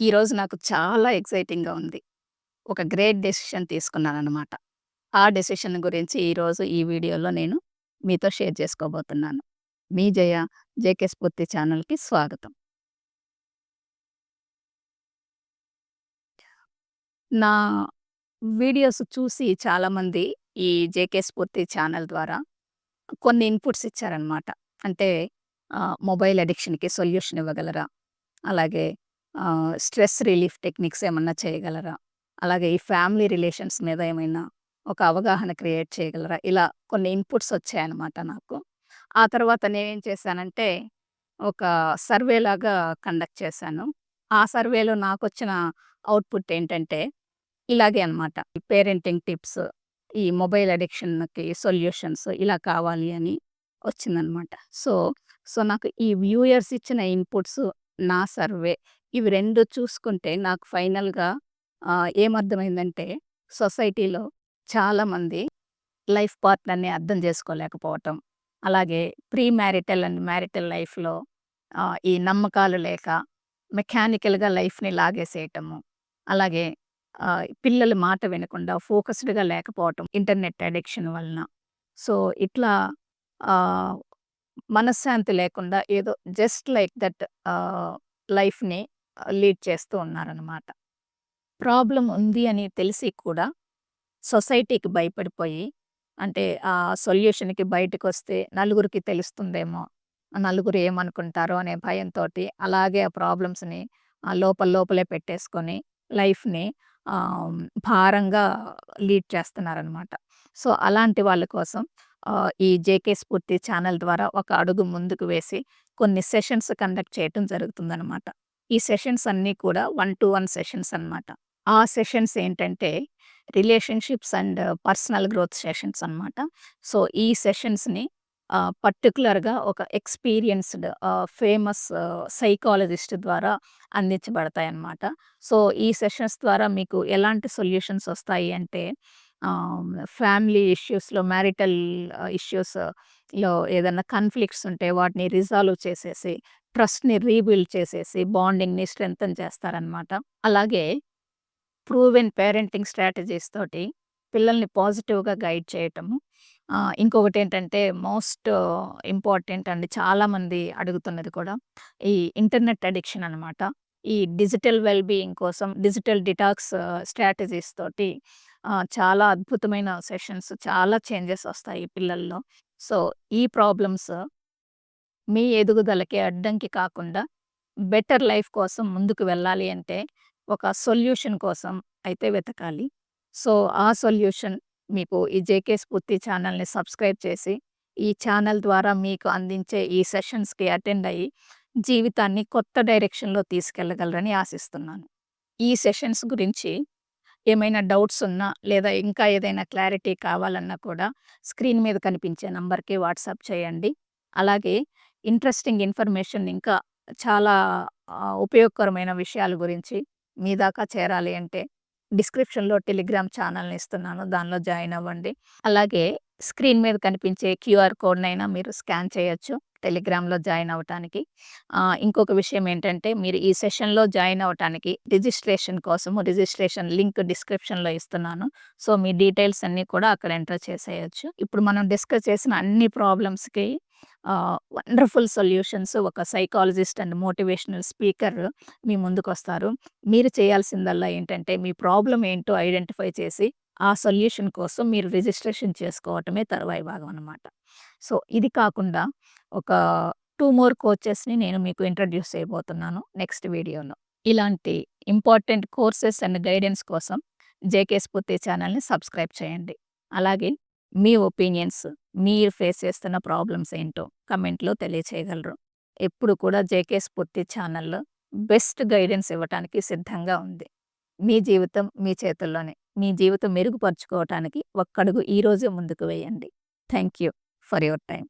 ఈరోజు నాకు చాలా ఎక్సైటింగ్‌గా ఉంది. ఒక గ్రేట్ డెసిషన్ తీసుకున్నాననమాట. ఆ డెసిషన్ గురించి ఈరోజు ఈ వీడియోలో నేను మీతో షేర్ చేసుకోబోతున్నాను. మీ జయ, జేకే స్ఫూర్తి ఛానల్‌కి స్వాగతం. నా వీడియోస్ చూసి చాలామంది ఈ జేకే స్ఫూర్తి ఛానల్ ద్వారా కొన్ని ఇన్‌పుట్స్ ఇచ్చారనమాట. అంటే మొబైల్ అడిక్షన్‌కి సొల్యూషన్ ఇవ్వగలరా? అలాగే స్ట్రెస్ రిలీఫ్ టెక్నిక్స్ ఏమన్నా చేయగలరా? అలాగే ఈ ఫ్యామిలీ రిలేషన్స్ మీద ఏమైనా ఒక అవగాహన క్రియేట్ చేయగలరా? ఇలా కొన్ని ఇన్‌పుట్స్ వచ్చాయన్నమాట నాకు. ఆ తర్వాత నేనేం చేశానంటే, ఒక సర్వేలాగా కండక్ట్ చేశాను. ఆ సర్వేలో నాకొచ్చిన అవుట్‌పుట్ ఏంటంటే, ఇలాగే అన్నమాట. పేరెంటింగ్ టిప్స్, ఈ మొబైల్ అడిక్షన్‌కి సొల్యూషన్స్ ఇలా కావాలి అని వచ్చిందనమాట. సో, నాకు ఈ వ్యూయర్స్ ఇచ్చిన ఇన్‌పుట్స్, నా సర్వే ఇవి 2 చూసుకుంటే నాకు ఫైనల్‌గా ఏమర్థమైందంటే సొసైటీలో చాలామంది లైఫ్ పార్ట్నర్‌ని అర్థం చేసుకోలేకపోవటం. అలాగే ప్రీ మ్యారిటల్ అండ్ మ్యారిటల్ లైఫ్‌లో ఈ నమ్మకాలు లేక మెకానికల్‌గా లైఫ్‌ని లాగేసేయటము. అలాగే పిల్లల మాట వినకుండా ఫోకస్డ్‌గా లేకపోవటం ఇంటర్నెట్ అడిక్షన్ వలన. సో, ఇట్లా ఆహ్, మనశ్శాంతి లేకుండా ఏదో జస్ట్ లైక్ దట్ లైఫ్‌ని లీడ్ చేస్తూ ఉన్నారనమాట. ప్రాబ్లమ్ ఉంది అని తెలిసి కూడా సొసైటీకి భయపడిపోయి, అంటే ఆ సొల్యూషన్‌కి బయటకొస్తే నలుగురికి తెలుస్తుందేమో, నలుగురు ఏమనుకుంటారో అనే భయంతోటి అలాగే ఆ ప్రాబ్లమ్స్‌ని లోపల లోపలే పెట్టేసుకొని లైఫ్‌ని ఆహ్, భారంగా లీడ్ చేస్తున్నారనమాట. సో, అలాంటి వాళ్ళ కోసం ఈ జేకే స్ఫూర్తి ఛానల్ ద్వారా ఒక అడుగు ముందుకు వేసి కొన్ని సెషన్స్ కండక్ట్ చేయటం జరుగుతుందనమాట. ఈ సెషన్స్ అన్నీ కూడా 1-1 సెషన్స్ అనమాట. ఆ సెషన్స్ ఏంటంటే, relationships and personal growth sessions అనమాట. సో, ఈ సెషన్స్‌ని పర్టిక్యులర్‌గా ఒక ఎక్స్‌పీరియన్స్‌డ్ ఫేమస్ సైకాలజిస్ట్ ద్వారా అందించబడతాయన్నమాట. సో, ఈ సెషన్స్ ద్వారా మీకు ఎలాంటి సొల్యూషన్స్ ఒస్తాయి అంటే, ఫ్యామిలీ ఇష్యూస్‌లో మ్యారిటల్ ఇష్యూస్‌లో ఏదన్నా కాన్‌ఫ్లిక్ట్స్ ఉంటే వాటిని రిజాల్వ్ చేసేసి, ట్రస్ట్‌ని రీబిల్డ్ చేసేసి, బాండింగ్‌ని స్ట్రెంథెన్ చేస్తారనమాట. అలాగే ప్రూవెన్ పేరెంటింగ్ స్ట్రాటజీస్ తోటి పిల్లల్ని పాజిటివ్‌గా గైడ్ చేయటము. ఇంకొకటేంటంటే మోస్ట్ ఇంపార్టెంట్ అండి చాలామంది అడుగుతున్నది కూడా ఈ ఇంటర్నెట్ అడిక్షన్ అనమాట. ఈ డిజిటల్ వెల్ బీయింగ్ కోసం డిజిటల్ డిటాక్స్ స్ట్రాటజీస్ తోటి చాలా అద్భుతమైన సెషన్స్ చాలా చేంజెస్ వస్తాయి పిల్లల్లో. సో, ఈ ప్రాబ్లమ్స్ మీ ఎదుగుదలకి అడ్డంకి కాకుండా బెటర్ లైఫ్ కోసం ముందుకు వెళ్ళాలి అంటే, ఒక సొల్యూషన్ కోసం అయితే వెతకాలి. సో, ఆ సొల్యూషన్ మీకు ఈ జేకే స్ఫూర్తి ఛానల్‌ని సబ్స్క్రైబ్ చేసి, ఈ ఛానల్ ద్వారా మీకు అందించే ఈ సెషన్స్‌కి అటెండ్ అయ్యి, జీవితాన్ని కొత్త డైరెక్షన్‌లో తీసుకెళ్ళగలరని ఆశిస్తున్నాను. ఈ సెషన్స్ గురించి ఏమైనా డౌట్స్ ఉన్నా, లేదా ఇంకా ఏదైనా క్లారిటీ కావాలన్నా కూడా స్క్రీన్ మీద కనిపించే నంబర్‌కి వాట్సాప్ చేయండి. అలాగే ఇంట్రెస్టింగ్ ఇన్ఫర్మేషన్ ఇంకా చాలా ఉపయోగకరమైన విషయాల గురించి మీ దాకా చేరాలి అంటే డిస్క్రిప్షన్‌లో టెలిగ్రామ్ ఛానెల్‌ని ఇస్తున్నాను. దానిలో జాయిన్ అవ్వండి. అలాగే స్క్రీన్ మీద కనిపించే క్యూఆర్ కోడ్‌నైనా మీరు స్కాన్ చేయొచ్చు టెలిగ్రామ్‌లో జాయిన్ అవ్వటానికి. ఇంకొక విషయం ఏంటంటే మీరు ఈ సెషన్‌లో జాయిన్ అవ్వటానికి రిజిస్ట్రేషన్ కోసము రిజిస్ట్రేషన్ లింక్ డిస్క్రిప్షన్‌లో ఇస్తున్నాను. సో, మీ డీటెయిల్స్ అన్నీ కూడా అక్కడ ఎంటర్ చేసేయొచ్చు. ఇప్పుడు మనం డిస్కస్ చేసిన అన్ని ప్రాబ్లమ్స్‌కి వండర్‌ఫుల్ సొల్యూషన్స్ ఒక సైకాలజిస్ట్ అండ్ మోటివేషనల్ స్పీకర్ మీ ముందుకొస్తారు. మీరు చేయాల్సిందల్లా ఏంటంటే, మీ ప్రాబ్లమ్ ఏంటో ఐడెంటిఫై చేసి, ఆ సొల్యూషన్ కోసం మీరు రిజిస్ట్రేషన్ చేసుకోవటమే తరువాయి భాగం అనమాట. సో, ఇది కాకుండా ఒక 2 మోర్ కోచెస్‌ని నేను మీకు ఇంట్రొడ్యూస్ చేయబోతున్నాను నెక్స్ట్ వీడియోలో. ఇలాంటి ఇంపార్టెంట్ కోర్సెస్ అండ్ గైడెన్స్ కోసం జేకే స్ఫూర్తి ఛానెల్‌ని సబ్స్క్రైబ్ చేయండి. అలాగే మీ ఒపీనియన్స్, మీరు ఫేస్ చేస్తున్న ప్రాబ్లమ్స్ ఏంటో కమెంట్‌లో తెలియచేయగలరు. ఎప్పుడు కూడా జేకే స్ఫూర్తి ఛానెల్ బెస్ట్ గైడెన్స్ ఇవ్వటానికి సిద్ధంగా ఉంది. మీ జీవితం మీ చేతుల్లోనే. మీ జీవితం మెరుగుపరుచుకోవటానికి ఒక్కడుగు ఈరోజే ముందుకు వేయండి. Thank you for your time.